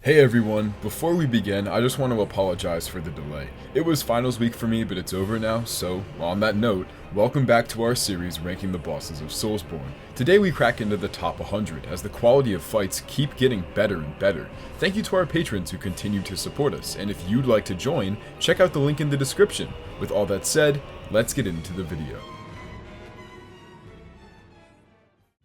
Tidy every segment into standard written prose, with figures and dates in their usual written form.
Hey everyone, before we begin, I just want to apologize for the delay. It was finals week for me, but it's over now, so on that note, welcome back to our series ranking the bosses of Soulsborne. Today we crack into the top 100 as the quality of fights keep getting better and better. Thank you to our patrons who continue to support us, and if you'd like to join, check out the link in the description. With all that said, let's get into the video.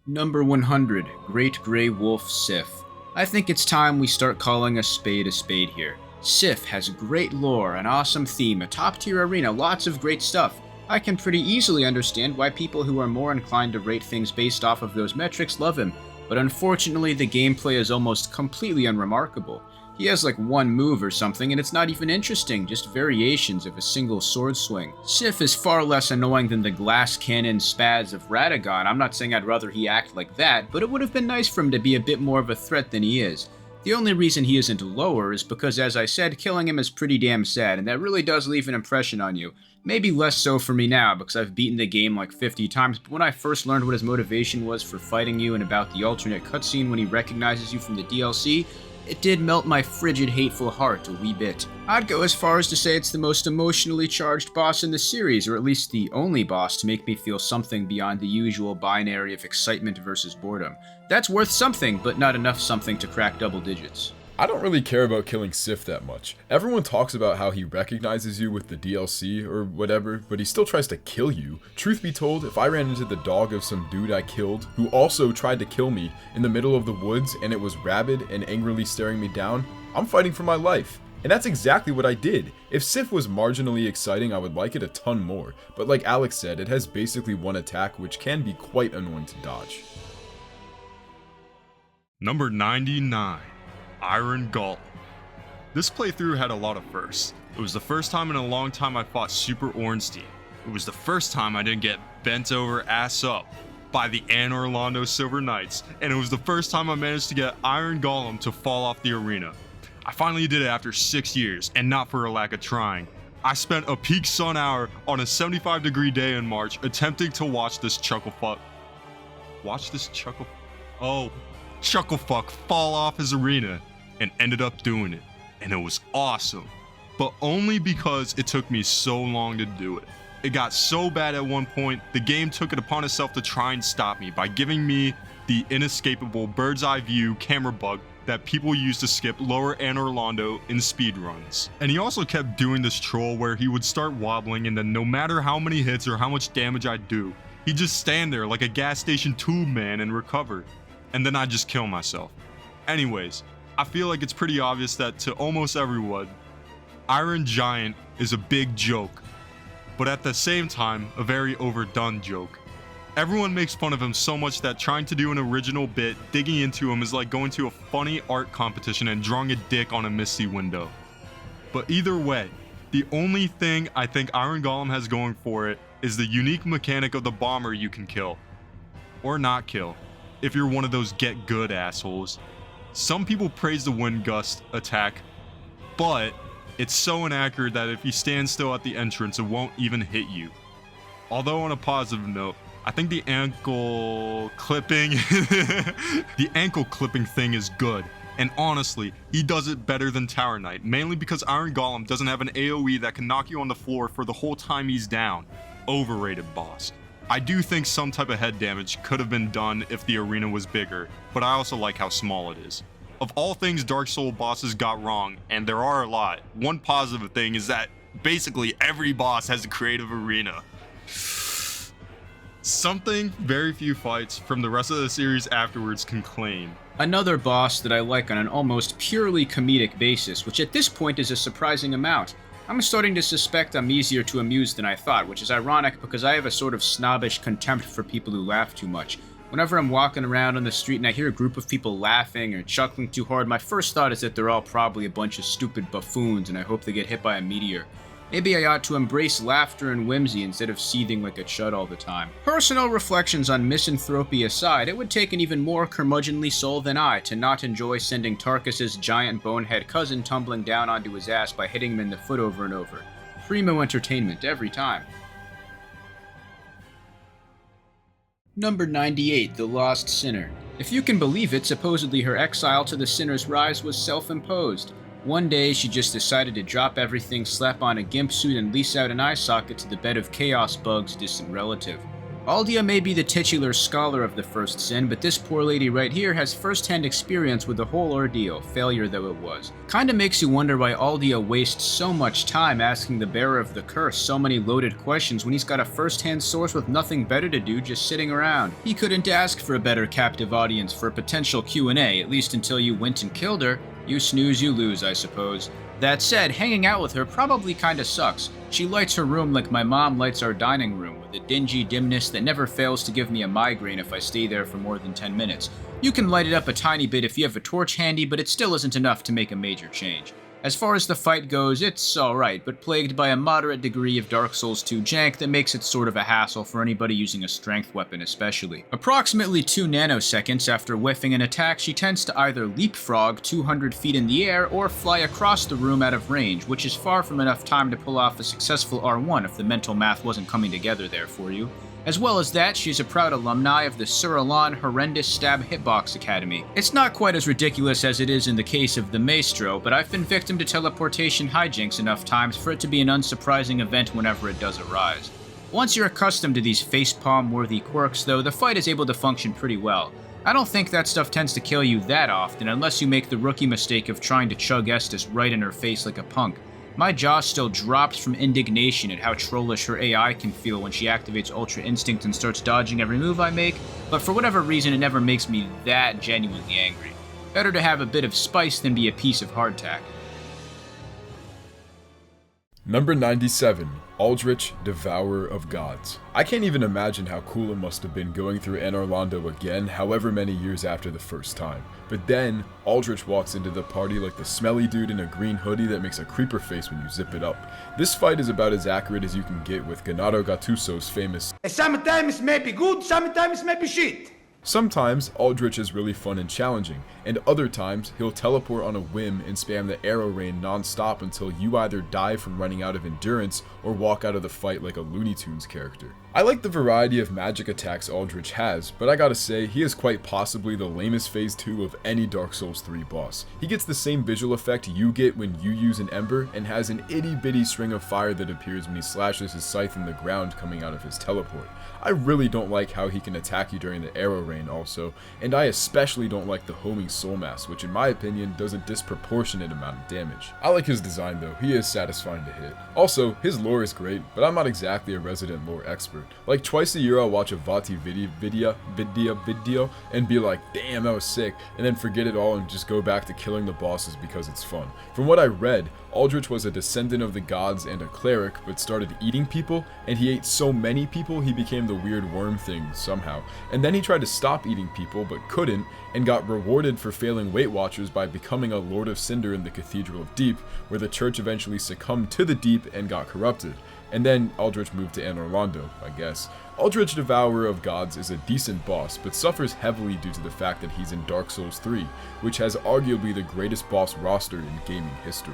Number 100, Great Grey Wolf Sif. I think it's time we start calling a spade here. Sif has great lore, an awesome theme, a top-tier arena, lots of great stuff. I can pretty easily understand why people who are more inclined to rate things based off of those metrics love him, but unfortunately the gameplay is almost completely unremarkable. He has like one move or something and it's not even interesting, just variations of a single sword swing. Sif is far less annoying than the glass cannon spads of Radagon. I'm not saying I'd rather he act like that, but it would have been nice for him to be a bit more of a threat than he is. The only reason he isn't lower is because, as I said, killing him is pretty damn sad, and that really does leave an impression on you. Maybe less so for me now, because I've beaten the game like 50 times, but when I first learned what his motivation was for fighting you and about the alternate cutscene when he recognizes you from the DLC, it did melt my frigid, hateful heart a wee bit. I'd go as far as to say it's the most emotionally charged boss in the series, or at least the only boss to make me feel something beyond the usual binary of excitement versus boredom. That's worth something, but not enough something to crack double digits. I don't really care about killing Sif that much. Everyone talks about how he recognizes you with the DLC or whatever, but he still tries to kill you. Truth be told, if I ran into the dog of some dude I killed, who also tried to kill me in the middle of the woods and it was rabid and angrily staring me down, I'm fighting for my life. And that's exactly what I did. If Sif was marginally exciting, I would like it a ton more, but like Alex said, it has basically one attack which can be quite annoying to dodge. Number 99. Iron Golem. This playthrough had a lot of firsts. It was the first time in a long time I fought Super Ornstein. It was the first time I didn't get bent over ass up by the Anne Orlando Silver Knights, and it was the first time I managed to get Iron Golem to fall off the arena. I finally did it after 6 years, and not for a lack of trying. I spent a peak sun hour on a 75-degree day in March attempting to watch this chucklefuck fall off his arena, and ended up doing it, and it was awesome, but only because it took me so long to do it. It got so bad at one point, the game took it upon itself to try and stop me by giving me the inescapable bird's eye view camera bug that people use to skip lower Anne Orlando in speedruns. And he also kept doing this troll where he would start wobbling, and then no matter how many hits or how much damage I'd do, he'd just stand there like a gas station tube man and recover, and then I'd just kill myself. Anyways, I feel like it's pretty obvious that to almost everyone, Iron Giant is a big joke, but at the same time, a very overdone joke. Everyone makes fun of him so much that trying to do an original bit, digging into him is like going to a funny art competition and drawing a dick on a misty window. But either way, the only thing I think Iron Golem has going for it is the unique mechanic of the bomber you can kill. Or not kill, if you're one of those get good assholes. Some people praise the wind gust attack, but it's so inaccurate that if you stand still at the entrance, it won't even hit you. Although on a positive note, I think the ankle clipping thing is good. And honestly, he does it better than Tower Knight, mainly because Iron Golem doesn't have an AoE that can knock you on the floor for the whole time he's down. Overrated boss. I do think some type of head damage could have been done if the arena was bigger, but I also like how small it is. Of all things Dark Souls bosses got wrong, and there are a lot, one positive thing is that basically every boss has a creative arena. Something very few fights from the rest of the series afterwards can claim. Another boss that I like on an almost purely comedic basis, which at this point is a surprising amount. I'm starting to suspect I'm easier to amuse than I thought, which is ironic because I have a sort of snobbish contempt for people who laugh too much. Whenever I'm walking around on the street and I hear a group of people laughing or chuckling too hard, my first thought is that they're all probably a bunch of stupid buffoons and I hope they get hit by a meteor. Maybe I ought to embrace laughter and whimsy instead of seething like a chud all the time. Personal reflections on misanthropy aside, it would take an even more curmudgeonly soul than I to not enjoy sending Tarkus's giant bonehead cousin tumbling down onto his ass by hitting him in the foot over and over. Primo entertainment every time. Number 98, The Lost Sinner. If you can believe it, supposedly her exile to the Sinner's Rise was self-imposed. One day, she just decided to drop everything, slap on a gimp suit, and lease out an eye socket to the bed of Chaos Bug's distant relative. Aldia may be the titular scholar of the first sin, but this poor lady right here has first-hand experience with the whole ordeal, failure though it was. Kinda makes you wonder why Aldia wastes so much time asking the bearer of the curse so many loaded questions when he's got a first-hand source with nothing better to do just sitting around. He couldn't ask for a better captive audience for a potential Q&A, at least until you went and killed her. You snooze, you lose, I suppose. That said, hanging out with her probably kinda sucks. She lights her room like my mom lights our dining room, with a dingy dimness that never fails to give me a migraine if I stay there for more than 10 minutes. You can light it up a tiny bit if you have a torch handy, but it still isn't enough to make a major change. As far as the fight goes, it's alright, but plagued by a moderate degree of Dark Souls 2 jank that makes it sort of a hassle for anybody using a strength weapon especially. Approximately 2 nanoseconds after whiffing an attack, she tends to either leapfrog 200 feet in the air or fly across the room out of range, which is far from enough time to pull off a successful R1 if the mental math wasn't coming together there for you. As well as that, she's a proud alumni of the Sir Alan Horrendous Stab Hitbox Academy. It's not quite as ridiculous as it is in the case of the Maestro, but I've been victim to teleportation hijinks enough times for it to be an unsurprising event whenever it does arise. Once you're accustomed to these facepalm-worthy quirks, though, the fight is able to function pretty well. I don't think that stuff tends to kill you that often, unless you make the rookie mistake of trying to chug Estus right in her face like a punk. My jaw still drops from indignation at how trollish her AI can feel when she activates Ultra Instinct and starts dodging every move I make, but for whatever reason it never makes me that genuinely angry. Better to have a bit of spice than be a piece of hardtack. Number 97, Aldrich, Devourer of Gods. I can't even imagine how cool it must have been going through Anor Londo again however many years after the first time. But then, Aldrich walks into the party like the smelly dude in a green hoodie that makes a creeper face when you zip it up. This fight is about as accurate as you can get with Gennaro Gattuso's famous "Sometimes may be good, sometimes may be shit." Sometimes, Aldrich is really fun and challenging, and other times, he'll teleport on a whim and spam the arrow rain non-stop until you either die from running out of endurance or walk out of the fight like a Looney Tunes character. I like the variety of magic attacks Aldrich has, but I gotta say, he is quite possibly the lamest phase 2 of any Dark Souls 3 boss. He gets the same visual effect you get when you use an ember, and has an itty bitty string of fire that appears when he slashes his scythe in the ground coming out of his teleport. I really don't like how he can attack you during the arrow rain also, and I especially don't like the homing soul mass, which in my opinion does a disproportionate amount of damage. I like his design though, he is satisfying to hit. Also, his lore is great, but I'm not exactly a resident lore expert. Like twice a year I'll watch a Vati video and be like, damn that was sick, and then forget it all and just go back to killing the bosses because it's fun. From what I read, Aldrich was a descendant of the gods and a cleric, but started eating people, and he ate so many people he became the weird worm thing somehow. And then he tried to stop eating people, but couldn't, and got rewarded for failing Weight Watchers by becoming a Lord of Cinder in the Cathedral of Deep, where the church eventually succumbed to the Deep and got corrupted. And then Aldrich moved to Anor Londo, I guess. Aldrich, Devourer of Gods is a decent boss, but suffers heavily due to the fact that he's in Dark Souls 3, which has arguably the greatest boss roster in gaming history.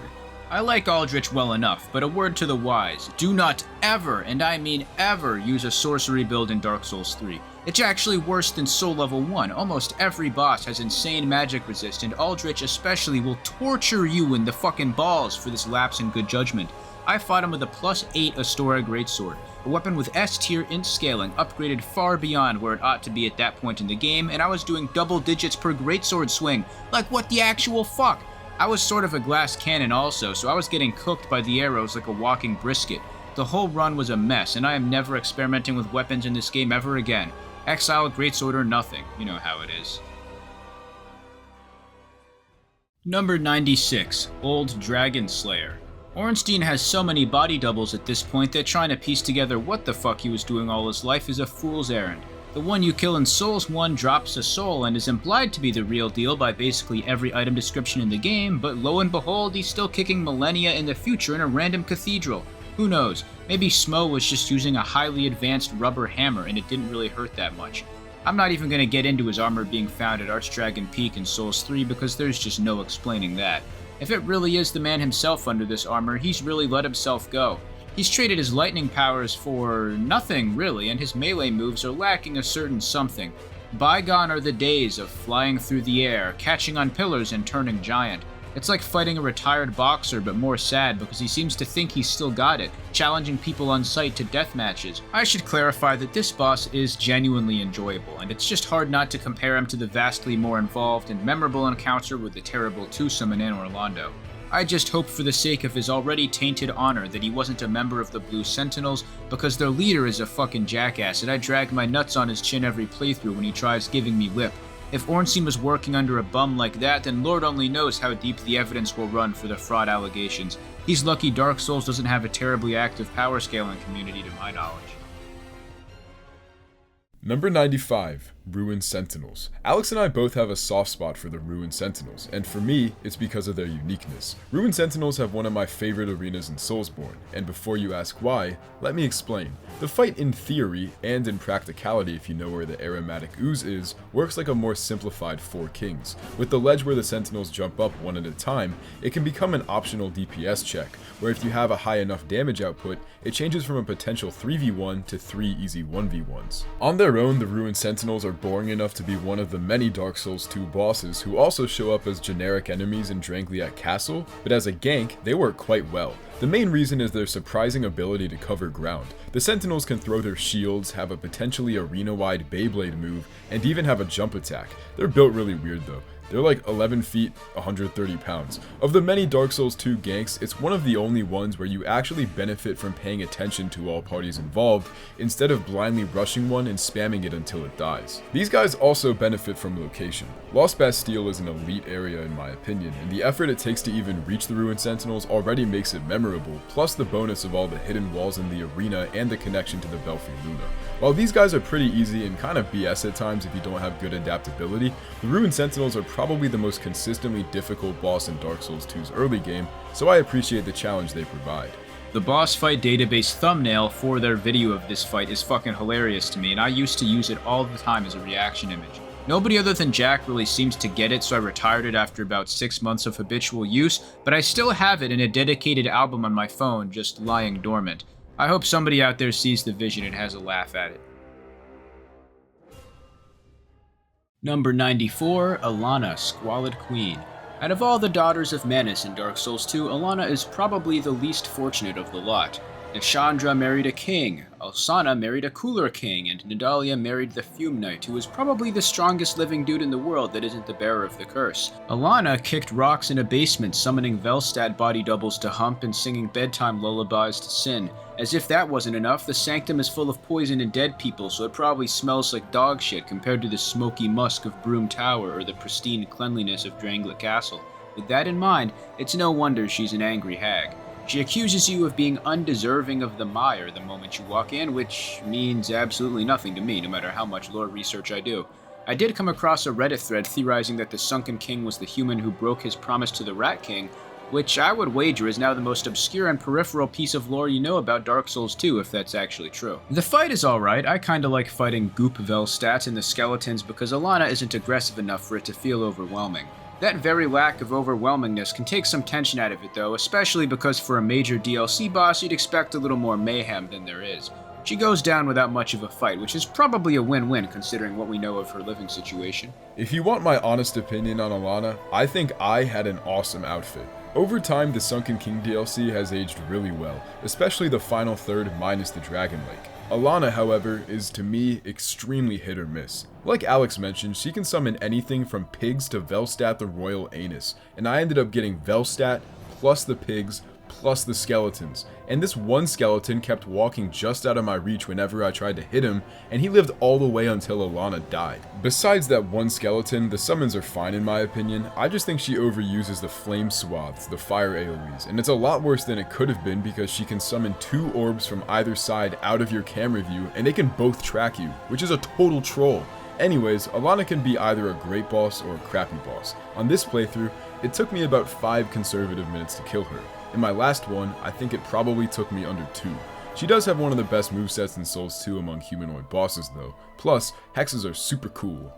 I like Aldrich well enough, but a word to the wise. Do not ever, and I mean ever, use a sorcery build in Dark Souls 3. It's actually worse than Soul Level 1. Almost every boss has insane magic resist, and Aldrich especially will torture you in the fucking balls for this lapse in good judgment. I fought him with a +8 Astora Greatsword, a weapon with S-tier int scaling, upgraded far beyond where it ought to be at that point in the game, and I was doing double digits per Greatsword swing. Like, what the actual fuck? I was sort of a glass cannon also, so I was getting cooked by the arrows like a walking brisket. The whole run was a mess, and I am never experimenting with weapons in this game ever again. Exile, Greatsword, or nothing. You know how it is. Number 96, Old Dragon Slayer. Ornstein has so many body doubles at this point that trying to piece together what the fuck he was doing all his life is a fool's errand. The one you kill in Souls 1 drops a soul and is implied to be the real deal by basically every item description in the game, but lo and behold, he's still kicking millennia in the future in a random cathedral. Who knows, maybe Smo was just using a highly advanced rubber hammer and it didn't really hurt that much. I'm not even going to get into his armor being found at Archdragon Peak in Souls 3 because there's just no explaining that. If it really is the man himself under this armor, he's really let himself go. He's traded his lightning powers for nothing, really, and his melee moves are lacking a certain something. Bygone are the days of flying through the air, catching on pillars and turning giant. It's like fighting a retired boxer, but more sad because he seems to think he's still got it, challenging people on sight to death matches. I should clarify that this boss is genuinely enjoyable, and it's just hard not to compare him to the vastly more involved and memorable encounter with the terrible twosome in Orlando. I just hope for the sake of his already tainted honor that he wasn't a member of the Blue Sentinels, because their leader is a fucking jackass and I drag my nuts on his chin every playthrough when he tries giving me lip. If Ornstein was working under a bum like that, then Lord only knows how deep the evidence will run for the fraud allegations. He's lucky Dark Souls doesn't have a terribly active power scaling community to my knowledge. Number 95, Ruined Sentinels. Alex and I both have a soft spot for the Ruined Sentinels, and for me, it's because of their uniqueness. Ruined Sentinels have one of my favorite arenas in Soulsborne, and before you ask why, let me explain. The fight in theory, and in practicality if you know where the aromatic ooze is, works like a more simplified Four Kings. With the ledge where the Sentinels jump up one at a time, it can become an optional DPS check, where if you have a high enough damage output, it changes from a potential 3v1 to 3 easy 1v1s. On their own, the Ruined Sentinels are boring enough to be one of the many Dark Souls 2 bosses who also show up as generic enemies in Drangliat Castle, but as a gank, they work quite well. The main reason is their surprising ability to cover ground. The Sentinels can throw their shields, have a potentially arena-wide Beyblade move, and even have a jump attack. They're built really weird though. They're like 11 feet, 130 pounds. Of the many Dark Souls 2 ganks, it's one of the only ones where you actually benefit from paying attention to all parties involved, instead of blindly rushing one and spamming it until it dies. These guys also benefit from location. Lost Bastille is an elite area in my opinion, and the effort it takes to even reach the Ruined Sentinels already makes it memorable, plus the bonus of all the hidden walls in the arena and the connection to the Belfry Luna. While these guys are pretty easy and kind of BS at times if you don't have good adaptability, the Ruined Sentinels are probably the most consistently difficult boss in Dark Souls 2's early game, so I appreciate the challenge they provide. The boss fight database thumbnail for their video of this fight is fucking hilarious to me, and I used to use it all the time as a reaction image. Nobody other than Jack really seems to get it, so I retired it after about 6 months of habitual use, but I still have it in a dedicated album on my phone, just lying dormant. I hope somebody out there sees the vision and has a laugh at it. Number 94, Alana, Squalid Queen. Out of all the daughters of Manus in Dark Souls 2, Alana is probably the least fortunate of the lot. Nishandra married a king, Alsana married a cooler king, and Nadalia married the Fume Knight, who is probably the strongest living dude in the world that isn't the bearer of the curse. Alana kicked rocks in a basement, summoning Velstad body doubles to hump and singing bedtime lullabies to Sin. As if that wasn't enough, the sanctum is full of poison and dead people, so it probably smells like dog shit compared to the smoky musk of Broom Tower or the pristine cleanliness of Dranglet Castle. With that in mind, it's no wonder she's an angry hag. She accuses you of being undeserving of the mire the moment you walk in, which means absolutely nothing to me, no matter how much lore research I do. I did come across a Reddit thread theorizing that the Sunken King was the human who broke his promise to the Rat King, which I would wager is now the most obscure and peripheral piece of lore you know about Dark Souls 2, if that's actually true. The fight is alright. I kinda like fighting Goop Velstadt and the skeletons because Alana isn't aggressive enough for it to feel overwhelming. That very lack of overwhelmingness can take some tension out of it though, especially because for a major DLC boss you'd expect a little more mayhem than there is. She goes down without much of a fight, which is probably a win-win considering what we know of her living situation. If you want my honest opinion on Alana, I think I had an awesome outfit. Over time, the Sunken King DLC has aged really well, especially the final third minus the Dragon Lake. Alana, however, is to me extremely hit or miss. Like Alex mentioned, she can summon anything from pigs to Velstadt the Royal Anus, and I ended up getting Velstadt plus the pigs plus the skeletons, and this one skeleton kept walking just out of my reach whenever I tried to hit him, and he lived all the way until Alana died. Besides that one skeleton, the summons are fine in my opinion. I just think she overuses the flame swaths, the fire AoEs, and it's a lot worse than it could have been because she can summon 2 orbs from either side out of your camera view, and they can both track you, which is a total troll. Anyways, Alana can be either a great boss or a crappy boss. On this playthrough, it took me about 5 conservative minutes to kill her. In my last one, I think it probably took me under 2. She does have one of the best movesets in Souls 2 among humanoid bosses though, plus hexes are super cool.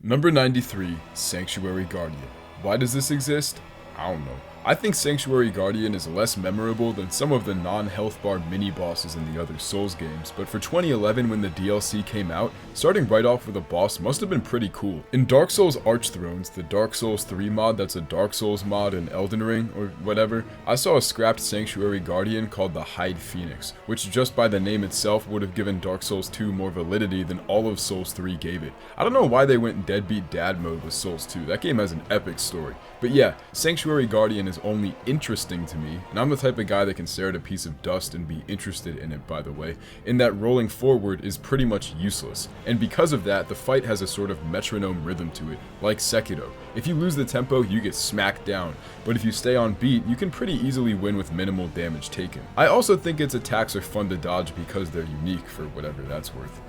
Number 93, Sanctuary Guardian. Why does this exist? I don't know. I think Sanctuary Guardian is less memorable than some of the non-health bar mini-bosses in the other Souls games, but for 2011 when the DLC came out, starting right off with a boss must have been pretty cool. In Dark Souls Archthrones, the Dark Souls 3 mod that's a Dark Souls mod in Elden Ring, or whatever, I saw a scrapped Sanctuary Guardian called the Hide Phoenix, which just by the name itself would have given Dark Souls 2 more validity than all of Souls 3 gave it. I don't know why they went deadbeat dad mode with Souls 2, that game has an epic story. But yeah, Sanctuary Guardian is only interesting to me, and I'm the type of guy that can stare at a piece of dust and be interested in it, by the way, in that rolling forward is pretty much useless. And because of that, the fight has a sort of metronome rhythm to it, like Sekiro. If you lose the tempo, you get smacked down, but if you stay on beat, you can pretty easily win with minimal damage taken. I also think its attacks are fun to dodge because they're unique, for whatever that's worth.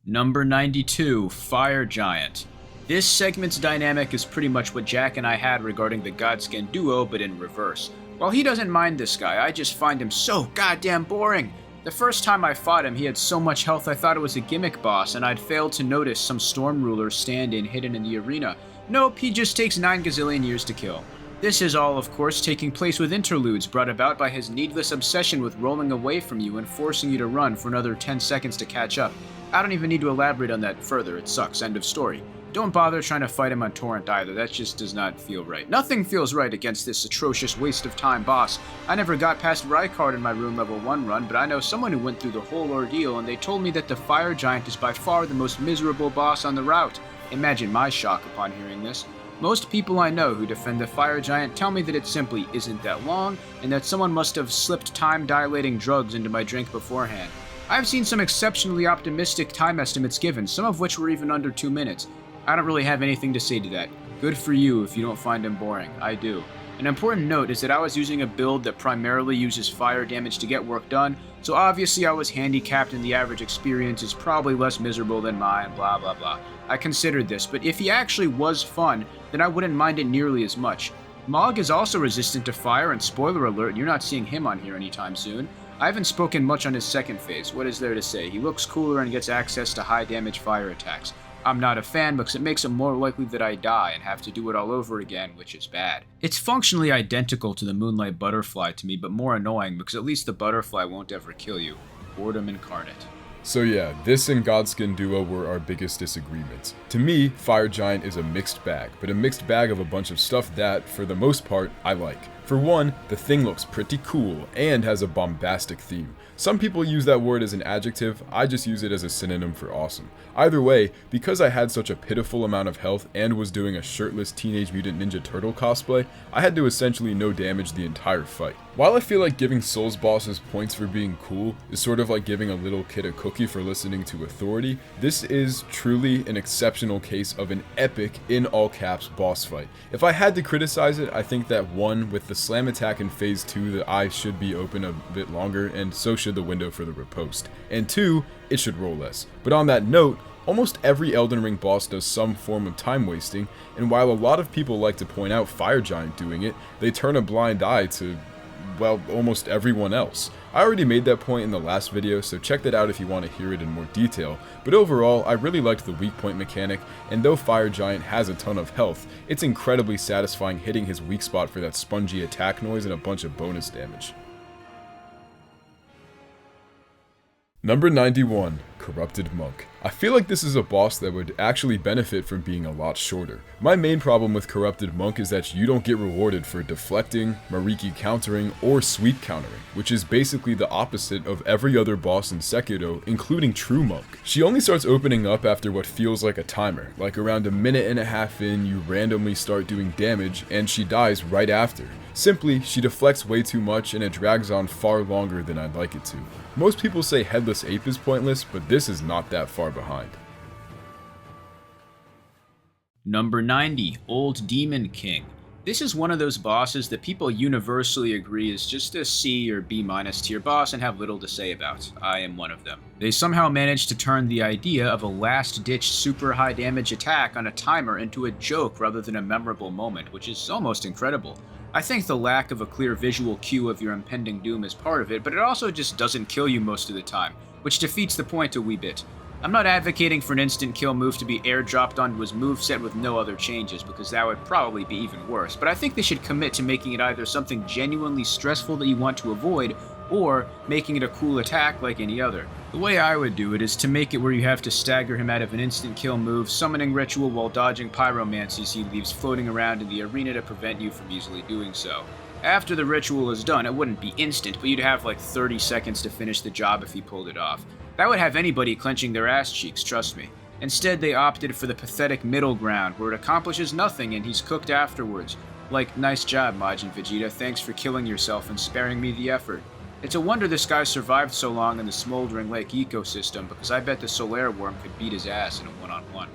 Number 92, Fire Giant. This segment's dynamic is pretty much what Jack and I had regarding the Godskin duo, but in reverse. While he doesn't mind this guy, I just find him so goddamn boring. The first time I fought him, he had so much health I thought it was a gimmick boss, and I'd failed to notice some Storm Ruler stand-in hidden in the arena. Nope, he just takes 9 gazillion years to kill. This is all, of course, taking place with interludes brought about by his needless obsession with rolling away from you and forcing you to run for another 10 seconds to catch up. I don't even need to elaborate on that further, it sucks, end of story. Don't bother trying to fight him on Torrent either, that just does not feel right. Nothing feels right against this atrocious waste of time boss. I never got past Rykard in my Rune Level 1 run, but I know someone who went through the whole ordeal, and they told me that the Fire Giant is by far the most miserable boss on the route. Imagine my shock upon hearing this. Most people I know who defend the Fire Giant tell me that it simply isn't that long, and that someone must have slipped time-dilating drugs into my drink beforehand. I've seen some exceptionally optimistic time estimates given, some of which were even under 2 minutes. I don't really have anything to say to that. Good for you if you don't find him boring. I do. An important note is that I was using a build that primarily uses fire damage to get work done, so obviously I was handicapped and the average experience is probably less miserable than mine, blah blah blah. I considered this, but if he actually was fun, then I wouldn't mind it nearly as much. Mog is also resistant to fire, and spoiler alert, you're not seeing him on here anytime soon. I haven't spoken much on his second phase. What is there to say? He looks cooler and gets access to high damage fire attacks. I'm not a fan because it makes it more likely that I die and have to do it all over again, which is bad. It's functionally identical to the Moonlight Butterfly to me, but more annoying because at least the butterfly won't ever kill you. Boredom incarnate. So yeah, this and Godskin Duo were our biggest disagreements. To me, Fire Giant is a mixed bag, but a mixed bag of a bunch of stuff that, for the most part, I like. For one, the thing looks pretty cool and has a bombastic theme. Some people use that word as an adjective, I just use it as a synonym for awesome. Either way, because I had such a pitiful amount of health and was doing a shirtless Teenage Mutant Ninja Turtle cosplay, I had to essentially no damage the entire fight. While I feel like giving Souls bosses points for being cool is sort of like giving a little kid a cookie for listening to authority, this is truly an exceptional case of an epic, in all caps, boss fight. If I had to criticize it, I think that one, with the slam attack in phase 2, the eye should be open a bit longer, and so should the window for the riposte. And 2, it should roll less. But on that note, almost every Elden Ring boss does some form of time wasting, and while a lot of people like to point out Fire Giant doing it, they turn a blind eye to, well, almost everyone else. I already made that point in the last video, so check that out if you want to hear it in more detail, but overall, I really liked the weak point mechanic, and though Fire Giant has a ton of health, it's incredibly satisfying hitting his weak spot for that spongy attack noise and a bunch of bonus damage. Number 91, Corrupted Monk. I feel like this is a boss that would actually benefit from being a lot shorter. My main problem with Corrupted Monk is that you don't get rewarded for deflecting, Mariki countering, or sweep countering, which is basically the opposite of every other boss in Sekiro, including True Monk. She only starts opening up after what feels like a timer, like around a minute and a half in, you randomly start doing damage, and she dies right after. Simply, she deflects way too much and it drags on far longer than I'd like it to. Most people say Headless Ape is pointless, but this is not that far behind. Number 90, Old Demon King. This is one of those bosses that people universally agree is just a C or B- tier boss and have little to say about. I am one of them. They somehow managed to turn the idea of a last-ditch super high damage attack on a timer into a joke rather than a memorable moment, which is almost incredible. I think the lack of a clear visual cue of your impending doom is part of it, but it also just doesn't kill you most of the time, which defeats the point a wee bit. I'm not advocating for an instant kill move to be airdropped onto his moveset with no other changes, because that would probably be even worse, but I think they should commit to making it either something genuinely stressful that you want to avoid, or making it a cool attack like any other. The way I would do it is to make it where you have to stagger him out of an instant kill move, summoning ritual while dodging pyromancies he leaves floating around in the arena to prevent you from easily doing so. After the ritual is done, it wouldn't be instant, but you'd have like 30 seconds to finish the job if he pulled it off. That would have anybody clenching their ass cheeks, trust me. Instead, they opted for the pathetic middle ground, where it accomplishes nothing and he's cooked afterwards. Like, nice job, Majin Vegeta, thanks for killing yourself and sparing me the effort. It's a wonder this guy survived so long in the smoldering lake ecosystem, because I bet the Solaire Worm could beat his ass in a one-on-one.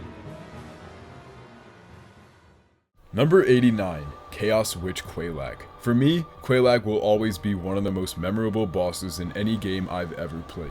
Number 89, Chaos Witch Quelaag. For me, Quelaag will always be one of the most memorable bosses in any game I've ever played.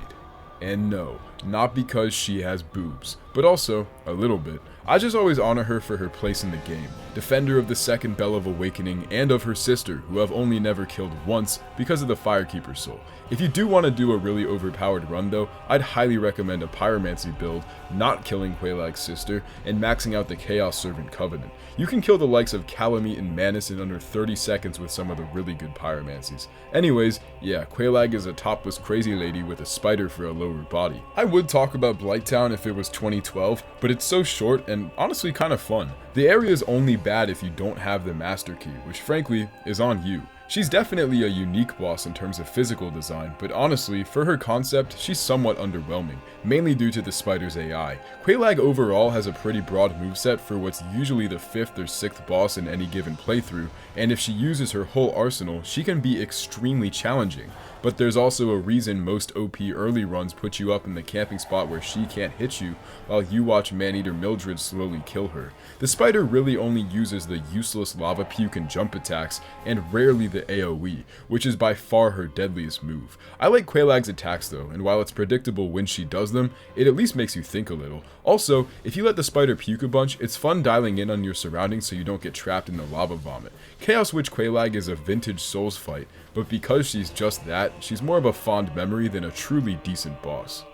And no, not because she has boobs, but also, a little bit. I just always honor her for her place in the game, defender of the second Bell of Awakening and of her sister, who I've only never killed once because of the Firekeeper Soul. If you do want to do a really overpowered run though, I'd highly recommend a Pyromancy build, not killing Quelaag's sister, and maxing out the Chaos Servant Covenant. You can kill the likes of Calamite and Manus in under 30 seconds with some of the really good Pyromancies. Anyways, yeah, Quelaag is a topless crazy lady with a spider for a lower body. I would talk about Blighttown if it was 2012, but it's so short and honestly kind of fun. The area is only bad if you don't have the Master Key, which frankly is on you. She's definitely a unique boss in terms of physical design, but honestly, for her concept, she's somewhat underwhelming, mainly due to the spider's AI. Quelaag overall has a pretty broad moveset for what's usually the 5th or 6th boss in any given playthrough, and if she uses her whole arsenal, she can be extremely challenging. But there's also a reason most OP early runs put you up in the camping spot where she can't hit you, while you watch Maneater Mildred slowly kill her. The spider really only uses the useless lava puke and jump attacks, and rarely the AoE, which is by far her deadliest move. I like Quelaag's attacks though, and while it's predictable when she does them, it at least makes you think a little. Also, if you let the spider puke a bunch, it's fun dialing in on your surroundings so you don't get trapped in the lava vomit. Chaos Witch Quelaag is a vintage Souls fight, but because she's just that, she's more of a fond memory than a truly decent boss.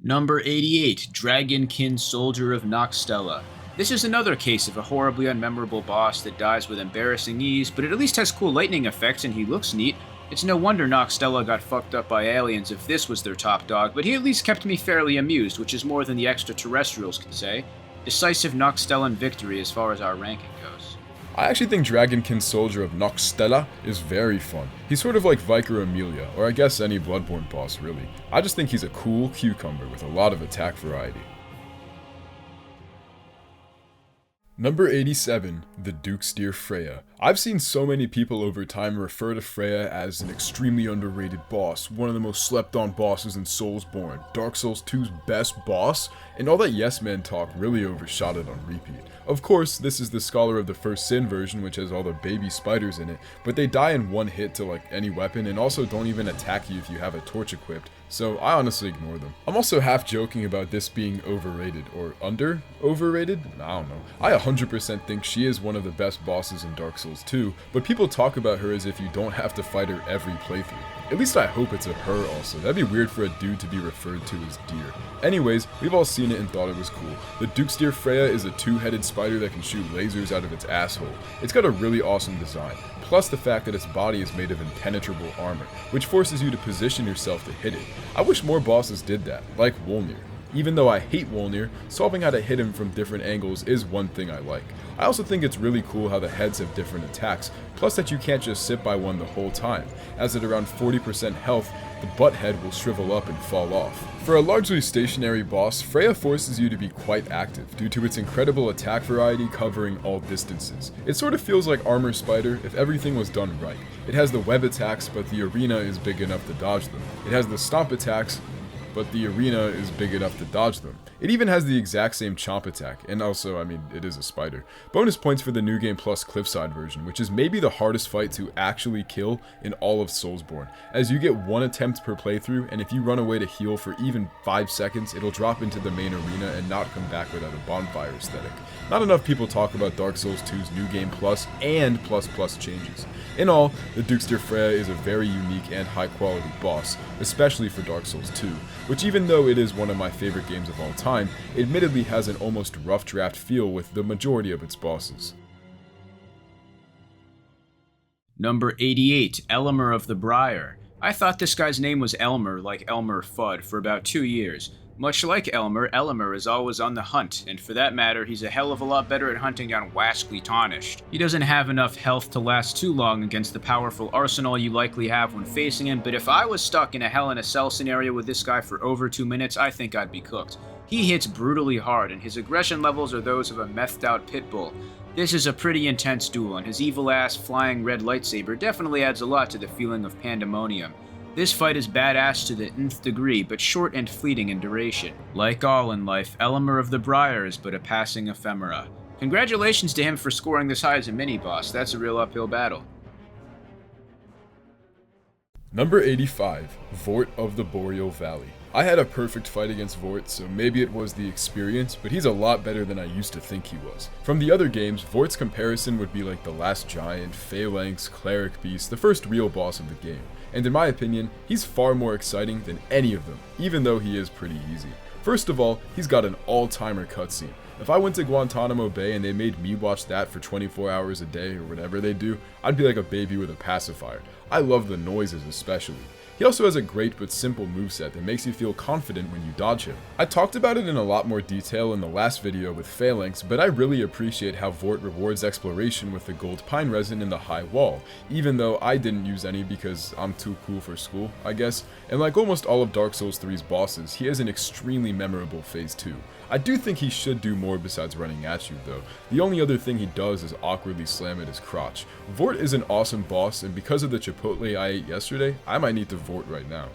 Number 88, Dragonkin Soldier of Noxtella. This is another case of a horribly unmemorable boss that dies with embarrassing ease, but it at least has cool lightning effects and he looks neat. It's no wonder Noxtella got fucked up by aliens if this was their top dog, but he at least kept me fairly amused, which is more than the extraterrestrials can say. Decisive Noxtellan victory as far as our ranking goes. I actually think Dragonkin Soldier of Noxtella is very fun. He's sort of like Vicar Amelia, or I guess any Bloodborne boss really. I just think he's a cool cucumber with a lot of attack variety. Number 87, the Duke's Dear Freya. I've seen so many people over time refer to Freya as an extremely underrated boss, one of the most slept on bosses in Soulsborne, Dark Souls 2's best boss, and all that yes man talk really overshot it on repeat. Of course, this is the Scholar of the First Sin version, which has all the baby spiders in it, but they die in one hit to like any weapon and also don't even attack you if you have a torch equipped, so I honestly ignore them. I'm also half joking about this being overrated, or overrated? I don't know. I 100% think she is one of the best bosses in Dark Souls 2, but people talk about her as if you don't have to fight her every playthrough. At least I hope it's a her also. That'd be weird for a dude to be referred to as deer. Anyways, we've all seen it and thought it was cool. The Duke's Dear Freya is a two-headed spider that can shoot lasers out of its asshole. It's got a really awesome design, plus the fact that its body is made of impenetrable armor, which forces you to position yourself to hit it. I wish more bosses did that, like Wolnir. Even though I hate Wolnir, solving how to hit him from different angles is one thing I like. I also think it's really cool how the heads have different attacks, plus that you can't just sit by one the whole time, as at around 40% health, the butt head will shrivel up and fall off. For a largely stationary boss, Freya forces you to be quite active, due to its incredible attack variety covering all distances. It sort of feels like Armor Spider if everything was done right. It has the web attacks, but the arena is big enough to dodge them. It has the stomp attacks, but the arena is big enough to dodge them. It even has the exact same chomp attack, and also, I mean, it is a spider. Bonus points for the New Game Plus Cliffside version, which is maybe the hardest fight to actually kill in all of Soulsborne, as you get 1 attempt per playthrough, and if you run away to heal for even 5 seconds, it'll drop into the main arena and not come back without a bonfire aesthetic. Not enough people talk about Dark Souls 2's New Game Plus and Plus changes. In all, the Dukester Freya is a very unique and high quality boss, especially for Dark Souls 2, which even though it is one of my favorite games of all time, admittedly has an almost rough draft feel with the majority of its bosses. Number 88, Elmer of the Briar. I thought this guy's name was Elmer, like Elmer Fudd, for about 2 years. Much like Elmer is always on the hunt, and for that matter, he's a hell of a lot better at hunting down Wascally Tarnished. He doesn't have enough health to last too long against the powerful arsenal you likely have when facing him, but if I was stuck in a Hell in a Cell scenario with this guy for over 2 minutes, I think I'd be cooked. He hits brutally hard, and his aggression levels are those of a methed out pit bull. This is a pretty intense duel, and his evil-ass flying red lightsaber definitely adds a lot to the feeling of pandemonium. This fight is badass to the nth degree, but short and fleeting in duration. Like all in life, Elmer of the Briar is but a passing ephemera. Congratulations to him for scoring this high as a mini-boss, that's a real uphill battle. Number 85, Vort of the Boreal Valley. I had a perfect fight against Vort, so maybe it was the experience, but he's a lot better than I used to think he was. From the other games, Vort's comparison would be like the Last Giant, Phalanx, Cleric Beast, the first real boss of the game. And in my opinion, he's far more exciting than any of them, even though he is pretty easy. First of all, he's got an all-timer cutscene. If I went to Guantanamo Bay and they made me watch that for 24 hours a day or whatever they do, I'd be like a baby with a pacifier. I love the noises especially. He also has a great but simple moveset that makes you feel confident when you dodge him. I talked about it in a lot more detail in the last video with Phalanx, but I really appreciate how Vort rewards exploration with the gold pine resin in the high wall, even though I didn't use any because I'm too cool for school, I guess. And like almost all of Dark Souls 3's bosses, he has an extremely memorable phase 2. I do think he should do more besides running at you though. The only other thing he does is awkwardly slam at his crotch. Vort is an awesome boss, and because of the Chipotle I ate yesterday, I might need to Vort right now.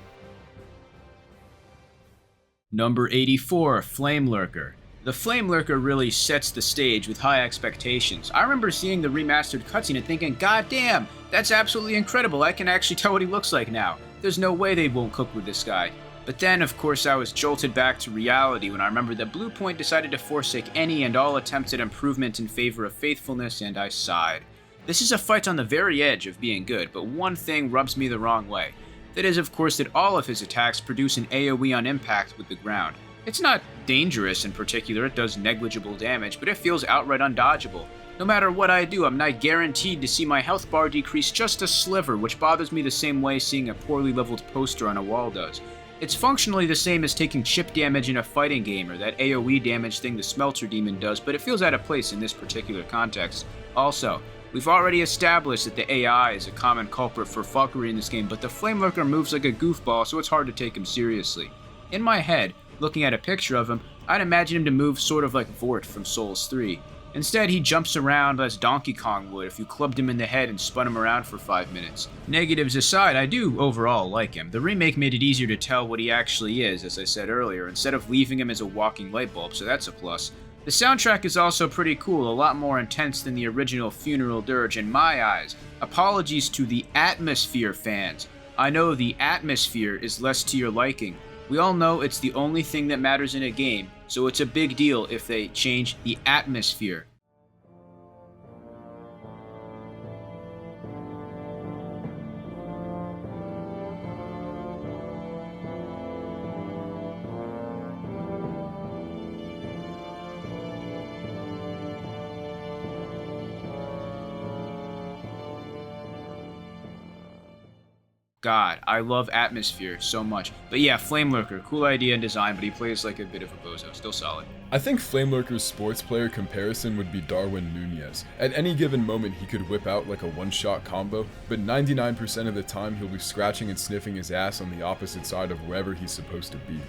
Number 84, Flame Lurker. The Flame Lurker really sets the stage with high expectations. I remember seeing the remastered cutscene and thinking, God damn, that's absolutely incredible, I can actually tell what he looks like now. There's no way they won't cook with this guy. But then, of course, I was jolted back to reality when I remembered that Blue Point decided to forsake any and all attempts at improvement in favor of faithfulness, and I sighed. This is a fight on the very edge of being good, but one thing rubs me the wrong way. That is, of course, that all of his attacks produce an AoE on impact with the ground. It's not dangerous in particular, it does negligible damage, but it feels outright undodgeable. No matter what I do, I'm not guaranteed to see my health bar decrease just a sliver, which bothers me the same way seeing a poorly leveled poster on a wall does. It's functionally the same as taking chip damage in a fighting game, or that AoE damage thing the Smelter Demon does, but it feels out of place in this particular context. Also, we've already established that the AI is a common culprit for fuckery in this game, but the Flame Lurker moves like a goofball, so it's hard to take him seriously. In my head, looking at a picture of him, I'd imagine him to move sort of like Vort from Souls 3. Instead, he jumps around as Donkey Kong would if you clubbed him in the head and spun him around for 5 minutes. Negatives aside, I do overall like him. The remake made it easier to tell what he actually is, as I said earlier, instead of leaving him as a walking light bulb, so that's a plus. The soundtrack is also pretty cool, a lot more intense than the original Funeral Dirge in my eyes. Apologies to the Atmosphere fans. I know the atmosphere is less to your liking. We all know it's the only thing that matters in a game, so it's a big deal if they change the atmosphere. God, I love Atmosphere so much. But yeah, Flame Lurker, cool idea and design, but he plays like a bit of a bozo. Still solid. I think Flame Lurker's sports player comparison would be Darwin Nunez. At any given moment, he could whip out like a one-shot combo, but 99% of the time, he'll be scratching and sniffing his ass on the opposite side of wherever he's supposed to be.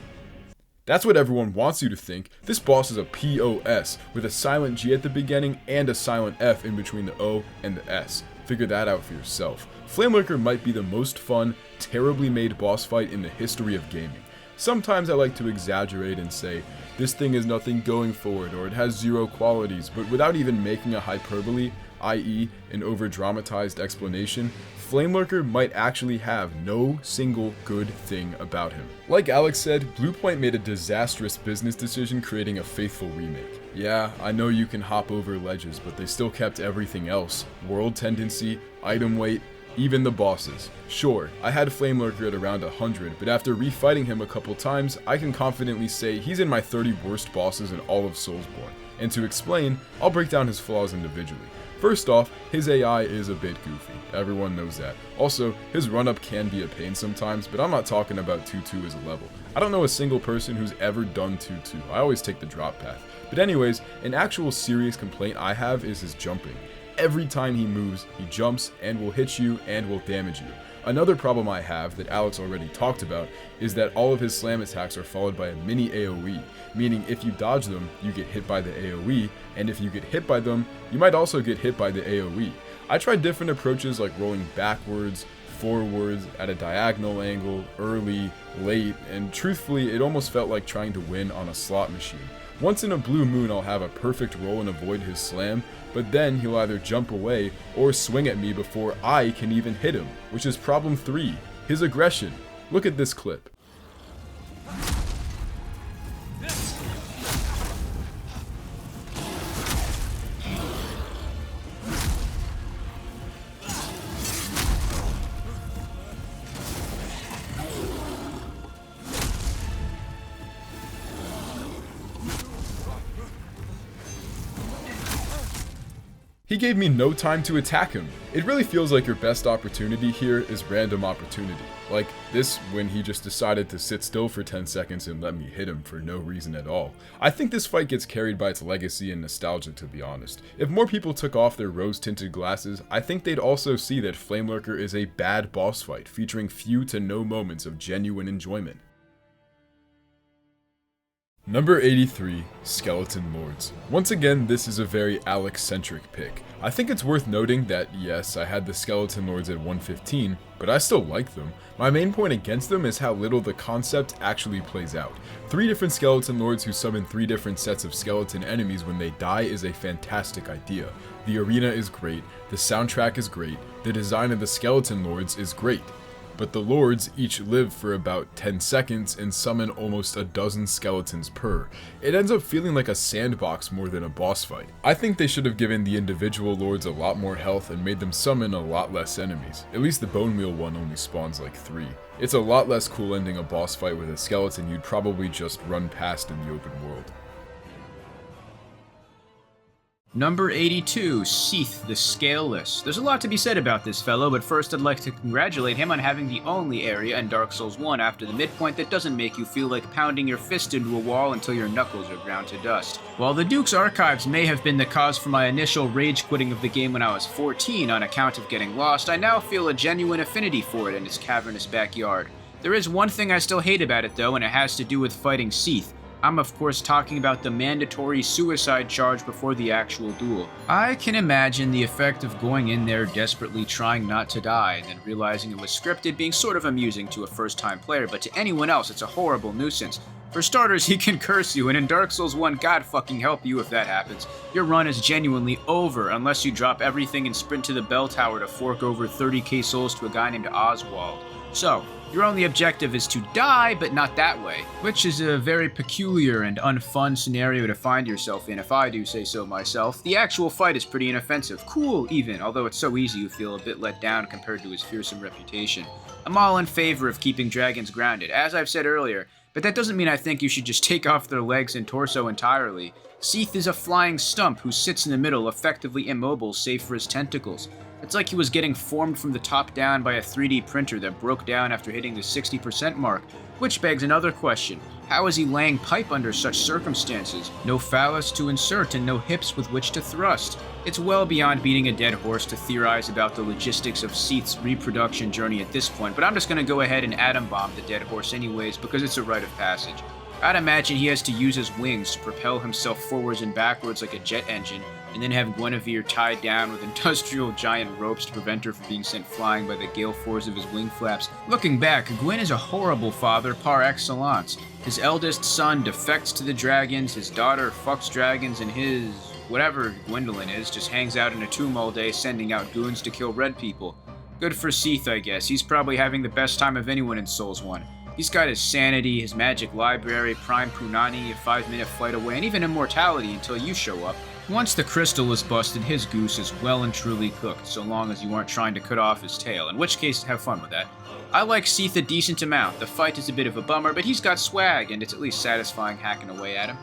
That's what everyone wants you to think. This boss is a POS, with a silent G at the beginning and a silent F in between the O and the S. Figure that out for yourself. Flame Lurker might be the most fun, terribly made boss fight in the history of gaming. Sometimes I like to exaggerate and say, this thing is nothing going for it, or it has zero qualities, but without even making a hyperbole, i.e. an over-dramatized explanation, Flamelurker might actually have no single good thing about him. Like Alex said, Bluepoint made a disastrous business decision creating a faithful remake. Yeah, I know you can hop over ledges, but they still kept everything else. World tendency, item weight, even the bosses. Sure, I had Flamelurker at around 100, but after refighting him a couple times, I can confidently say he's in my 30 worst bosses in all of Soulsborne. And to explain, I'll break down his flaws individually. First off, his AI is a bit goofy. Everyone knows that. Also, his run-up can be a pain sometimes, but I'm not talking about 2-2 as a level. I don't know a single person who's ever done 2-2. I always take the drop path. But anyways, an actual serious complaint I have is his jumping. Every time he moves, he jumps and will hit you and will damage you. Another problem I have that Alex already talked about is that all of his slam attacks are followed by a mini AoE, meaning if you dodge them, you get hit by the AoE, and if you get hit by them, you might also get hit by the AoE. I tried different approaches like rolling backwards, forwards, at a diagonal angle, early, late, and truthfully, it almost felt like trying to win on a slot machine. Once in a blue moon, I'll have a perfect roll and avoid his slam, but then he'll either jump away or swing at me before I can even hit him, which is problem 3, his aggression. Look at this clip. He gave me no time to attack him. It really feels like your best opportunity here is random opportunity. Like this when he just decided to sit still for 10 seconds and let me hit him for no reason at all. I think this fight gets carried by its legacy and nostalgia, to be honest. If more people took off their rose-tinted glasses, I think they'd also see that Flamelurker is a bad boss fight featuring few to no moments of genuine enjoyment. Number 83, Skeleton Lords. Once again, this is a very Alex-centric pick. I think it's worth noting that, yes, I had the Skeleton Lords at 115, but I still like them. My main point against them is how little the concept actually plays out. 3 different Skeleton Lords who summon 3 different sets of skeleton enemies when they die is a fantastic idea. The arena is great, the soundtrack is great, the design of the Skeleton Lords is great. But the lords each live for about 10 seconds and summon almost a dozen skeletons per. It ends up feeling like a sandbox more than a boss fight. I think they should have given the individual lords a lot more health and made them summon a lot less enemies. At least the bone wheel one only spawns like 3. It's a lot less cool ending a boss fight with a skeleton you'd probably just run past in the open world. Number 82, Seath the Scaleless. There's a lot to be said about this fellow, but first I'd like to congratulate him on having the only area in Dark Souls 1 after the midpoint that doesn't make you feel like pounding your fist into a wall until your knuckles are ground to dust. While the Duke's Archives may have been the cause for my initial rage quitting of the game when I was 14 on account of getting lost, I now feel a genuine affinity for it in its cavernous backyard. There is one thing I still hate about it though, and it has to do with fighting Seath. I'm of course talking about the mandatory suicide charge before the actual duel. I can imagine the effect of going in there desperately trying not to die and then realizing it was scripted being sort of amusing to a first-time player, but to anyone else it's a horrible nuisance. For starters, he can curse you, and in Dark Souls 1, God fucking help you if that happens. Your run is genuinely over unless you drop everything and sprint to the bell tower to fork over 30k souls to a guy named Oswald. So, your only objective is to die, but not that way, which is a very peculiar and unfun scenario to find yourself in, if I do say so myself. The actual fight is pretty inoffensive, cool even, although it's so easy you feel a bit let down compared to his fearsome reputation. I'm all in favor of keeping dragons grounded, as I've said earlier, but that doesn't mean I think you should just take off their legs and torso entirely. Seath is a flying stump who sits in the middle, effectively immobile save for his tentacles. It's like he was getting formed from the top down by a 3D printer that broke down after hitting the 60% mark, which begs another question. How is he laying pipe under such circumstances? No phallus to insert and no hips with which to thrust. It's well beyond beating a dead horse to theorize about the logistics of Seath's reproduction journey at this point, but I'm just going to go ahead and atom bomb the dead horse anyways because it's a rite of passage. I'd imagine he has to use his wings to propel himself forwards and backwards like a jet engine, and then have Guinevere tied down with industrial giant ropes to prevent her from being sent flying by the gale force of his wing flaps. Looking back, Gwyn is a horrible father par excellence. His eldest son defects to the dragons, his daughter fucks dragons, and his whatever Gwendolyn is just hangs out in a tomb all day sending out goons to kill red people. Good for Seath, I guess. He's probably having the best time of anyone in Soulsborne. He's got his sanity, his magic library, prime punani, a 5-minute flight away, and even immortality until you show up. Once the crystal is busted, his goose is well and truly cooked, so long as you aren't trying to cut off his tail, in which case, have fun with that. I like Seath a decent amount. The fight is a bit of a bummer, but he's got swag, and it's at least satisfying hacking away at him.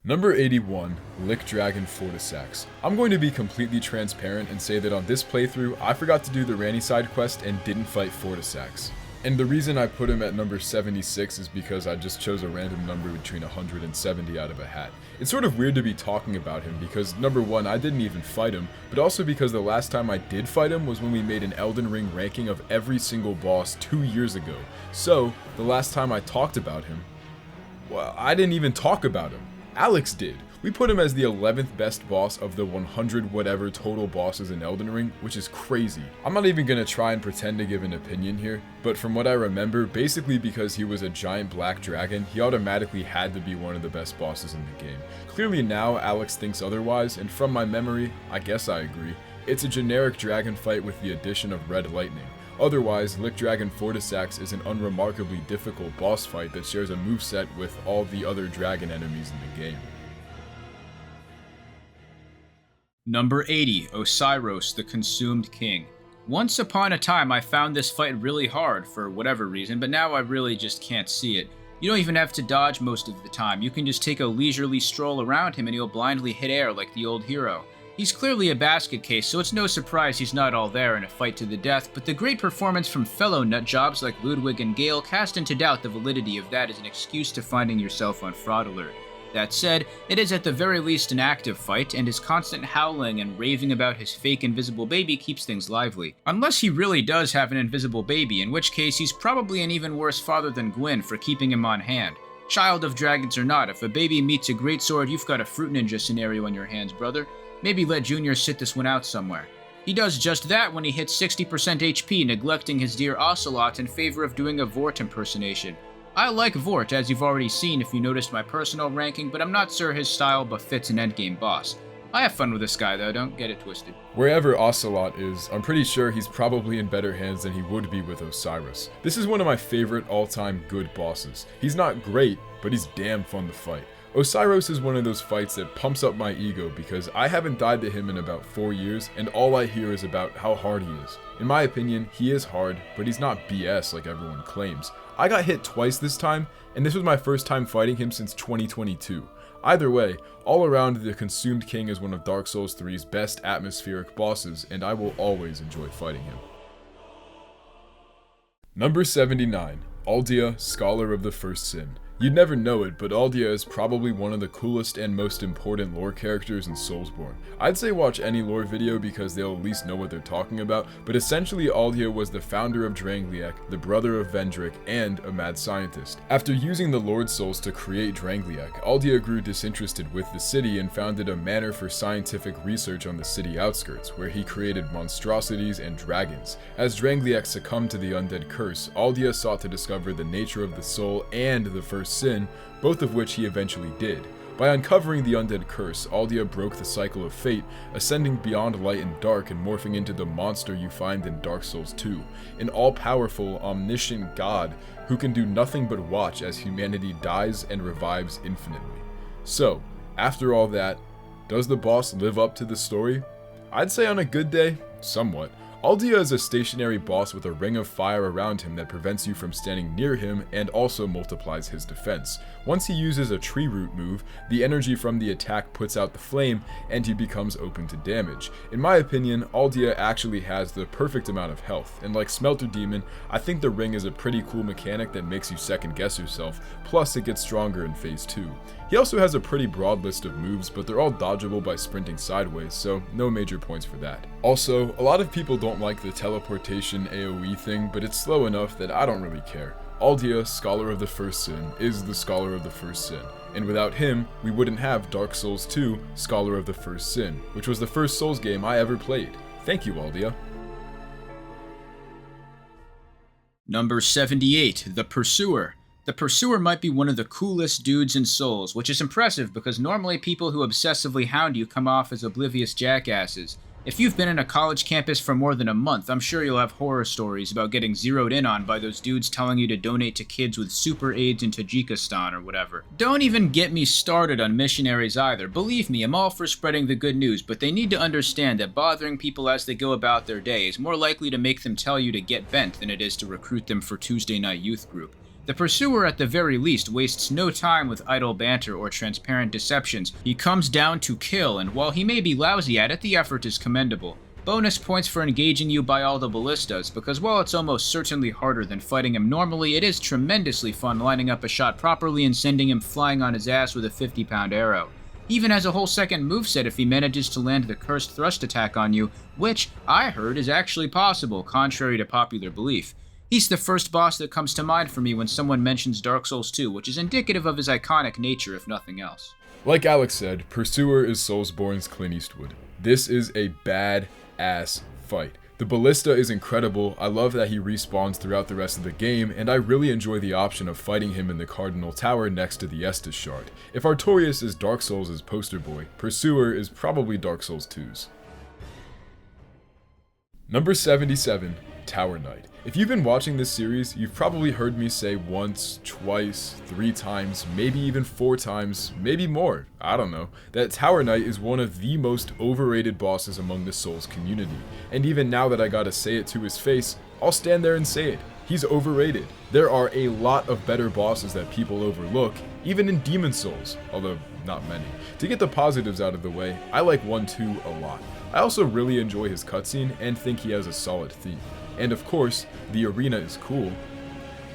Number 81, Lick Dragon Fortisax. I'm going to be completely transparent and say that on this playthrough, I forgot to do the Ranny side quest and didn't fight Fortisax. And the reason I put him at number 76 is because I just chose a random number between 170 out of a hat. It's sort of weird to be talking about him because, number one, I didn't even fight him, but also because the last time I did fight him was when we made an Elden Ring ranking of every single boss 2 years ago. So, the last time I talked about him, well, I didn't even talk about him. Alex did. We put him as the 11th best boss of the 100 whatever total bosses in Elden Ring, which is crazy. I'm not even gonna try and pretend to give an opinion here, but from what I remember, basically because he was a giant black dragon, he automatically had to be one of the best bosses in the game. Clearly now, Alex thinks otherwise, and from my memory, I guess I agree. It's a generic dragon fight with the addition of red lightning. Otherwise, Lick Dragon Fortisax is an unremarkably difficult boss fight that shares a moveset with all the other dragon enemies in the game. Number 80, Osiros, the Consumed King. Once upon a time, I found this fight really hard for whatever reason, but now I really just can't see it. You don't even have to dodge most of the time. You can just take a leisurely stroll around him and he'll blindly hit air like the old hero. He's clearly a basket case, so it's no surprise he's not all there in a fight to the death, but the great performance from fellow nutjobs like Ludwig and Gale cast into doubt the validity of that as an excuse to finding yourself on fraud alert. That said, it is at the very least an active fight, and his constant howling and raving about his fake invisible baby keeps things lively. Unless he really does have an invisible baby, in which case he's probably an even worse father than Gwyn for keeping him on hand. Child of dragons or not, if a baby meets a greatsword, you've got a Fruit Ninja scenario on your hands, brother. Maybe let Junior sit this one out somewhere. He does just that when he hits 60% HP, neglecting his dear Ocelot in favor of doing a Vort impersonation. I like Vort, as you've already seen if you noticed my personal ranking, but I'm not sure his style befits an endgame boss. I have fun with this guy though, don't get it twisted. Wherever Ocelot is, I'm pretty sure he's probably in better hands than he would be with Osiris. This is one of my favorite all-time good bosses. He's not great, but he's damn fun to fight. Osiris is one of those fights that pumps up my ego because I haven't died to him in about 4 years and all I hear is about how hard he is. In my opinion, he is hard, but he's not BS like everyone claims. I got hit twice this time, and this was my first time fighting him since 2022. Either way, all around the Consumed King is one of Dark Souls 3's best atmospheric bosses, and I will always enjoy fighting him. Number 79, Aldia, Scholar of the First Sin. You'd never know it, but Aldia is probably one of the coolest and most important lore characters in Soulsborne. I'd say watch any lore video because they'll at least know what they're talking about, but essentially Aldia was the founder of Drangliek, the brother of Vendrick, and a mad scientist. After using the Lord Souls to create Drangliek, Aldia grew disinterested with the city and founded a manor for scientific research on the city outskirts, where he created monstrosities and dragons. As Drangliek succumbed to the undead curse, Aldia sought to discover the nature of the soul and the first sin, both of which he eventually did. By uncovering the undead curse, Aldia broke the cycle of fate, ascending beyond light and dark and morphing into the monster you find in Dark Souls 2, an all-powerful, omniscient god who can do nothing but watch as humanity dies and revives infinitely. So, after all that, does the boss live up to the story? I'd say on a good day, somewhat. Aldia is a stationary boss with a ring of fire around him that prevents you from standing near him and also multiplies his defense. Once he uses a tree root move, the energy from the attack puts out the flame and he becomes open to damage. In my opinion, Aldia actually has the perfect amount of health, and like Smelter Demon, I think the ring is a pretty cool mechanic that makes you second guess yourself, plus it gets stronger in phase 2. He also has a pretty broad list of moves, but they're all dodgeable by sprinting sideways, so no major points for that. Also, a lot of people don't like the teleportation AoE thing, but it's slow enough that I don't really care. Aldia, Scholar of the First Sin, is the Scholar of the First Sin, and without him, we wouldn't have Dark Souls 2, Scholar of the First Sin, which was the first Souls game I ever played. Thank you, Aldia. Number 78, The Pursuer. The Pursuer might be one of the coolest dudes in Souls, which is impressive because normally people who obsessively hound you come off as oblivious jackasses. If you've been in a college campus for more than a month, I'm sure you'll have horror stories about getting zeroed in on by those dudes telling you to donate to kids with super AIDS in Tajikistan or whatever. Don't even get me started on missionaries either. Believe me, I'm all for spreading the good news, but they need to understand that bothering people as they go about their day is more likely to make them tell you to get bent than it is to recruit them for Tuesday night youth group. The Pursuer, at the very least, wastes no time with idle banter or transparent deceptions. He comes down to kill, and while he may be lousy at it, the effort is commendable. Bonus points for engaging you by all the ballistas, because while it's almost certainly harder than fighting him normally, it is tremendously fun lining up a shot properly and sending him flying on his ass with a 50-pound arrow. He even has a whole second moveset if he manages to land the cursed thrust attack on you, which, I heard, is actually possible, contrary to popular belief. He's the first boss that comes to mind for me when someone mentions Dark Souls 2, which is indicative of his iconic nature, if nothing else. Like Alex said, Pursuer is Soulsborne's Clint Eastwood. This is a bad-ass fight. The ballista is incredible, I love that he respawns throughout the rest of the game, and I really enjoy the option of fighting him in the Cardinal Tower next to the Estus Shard. If Artorias is Dark Souls' poster boy, Pursuer is probably Dark Souls 2's. Number 77, Tower Knight. If you've been watching this series, you've probably heard me say once, twice, 3 times, maybe even 4 times, maybe more, I don't know, that Tower Knight is one of the most overrated bosses among the Souls community. And even now that I gotta say it to his face, I'll stand there and say it. He's overrated. There are a lot of better bosses that people overlook, even in Demon Souls, although not many. To get the positives out of the way, I like 1-2 a lot. I also really enjoy his cutscene and think he has a solid theme. And of course, the arena is cool.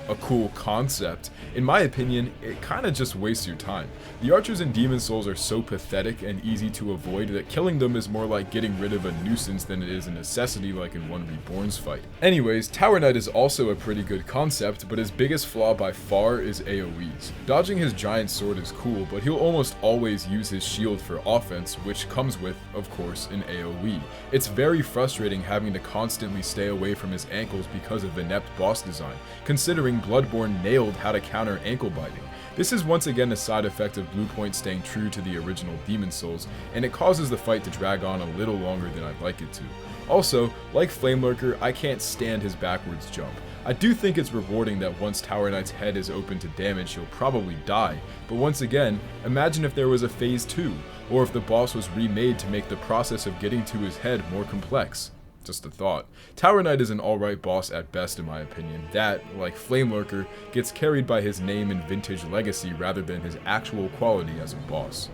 A cool concept. In my opinion, it kinda just wastes your time. The archers in Demon Souls are so pathetic and easy to avoid that killing them is more like getting rid of a nuisance than it is a necessity like in one Reborn's fight. Anyways, Tower Knight is also a pretty good concept, but his biggest flaw by far is AoEs. Dodging his giant sword is cool, but he'll almost always use his shield for offense, which comes with, of course, an AoE. It's very frustrating having to constantly stay away from his ankles because of inept boss design, considering Bloodborne nailed how to counter ankle biting. This is once again a side effect of Bluepoint staying true to the original Demon Souls, and it causes the fight to drag on a little longer than I'd like it to. Also, like Flamelurker, I can't stand his backwards jump. I do think it's rewarding that once Tower Knight's head is open to damage, he'll probably die, but once again, imagine if there was a Phase 2, or if the boss was remade to make the process of getting to his head more complex. Just a thought. Tower Knight is an alright boss at best in my opinion, that, like Flamelurker, gets carried by his name and vintage legacy rather than his actual quality as a boss.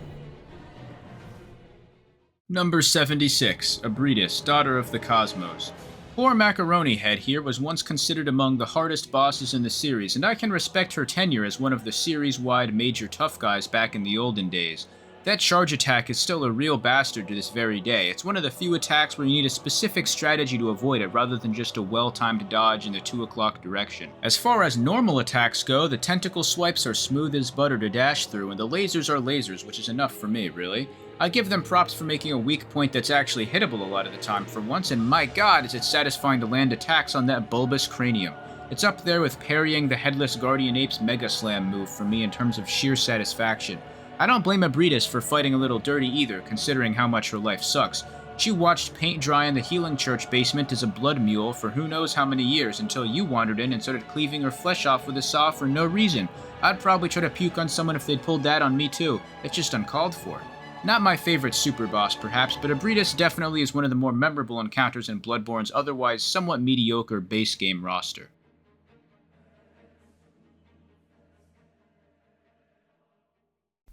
Number 76, Abridis, Daughter of the Cosmos. Poor Macaroni Head here was once considered among the hardest bosses in the series, and I can respect her tenure as one of the series-wide major tough guys back in the olden days. That charge attack is still a real bastard to this very day. It's one of the few attacks where you need a specific strategy to avoid it rather than just a well-timed dodge in the 2 o'clock direction. As far as normal attacks go, the tentacle swipes are smooth as butter to dash through, and the lasers are lasers, which is enough for me, really. I give them props for making a weak point that's actually hittable a lot of the time for once, and my god is it satisfying to land attacks on that bulbous cranium. It's up there with parrying the Headless Guardian Ape's Mega Slam move for me in terms of sheer satisfaction. I don't blame Abridis for fighting a little dirty either, considering how much her life sucks. She watched paint dry in the Healing Church basement as a blood mule for who knows how many years until you wandered in and started cleaving her flesh off with a saw for no reason. I'd probably try to puke on someone if they'd pulled that on me too. It's just uncalled for. Not my favorite super boss perhaps, but Abridis definitely is one of the more memorable encounters in Bloodborne's otherwise somewhat mediocre base game roster.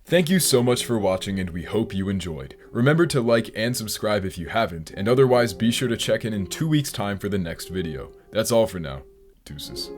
Thank you so much for watching and we hope you enjoyed. Remember to like and subscribe if you haven't, and otherwise be sure to check in 2 weeks' time for the next video. That's all for now. Deuces.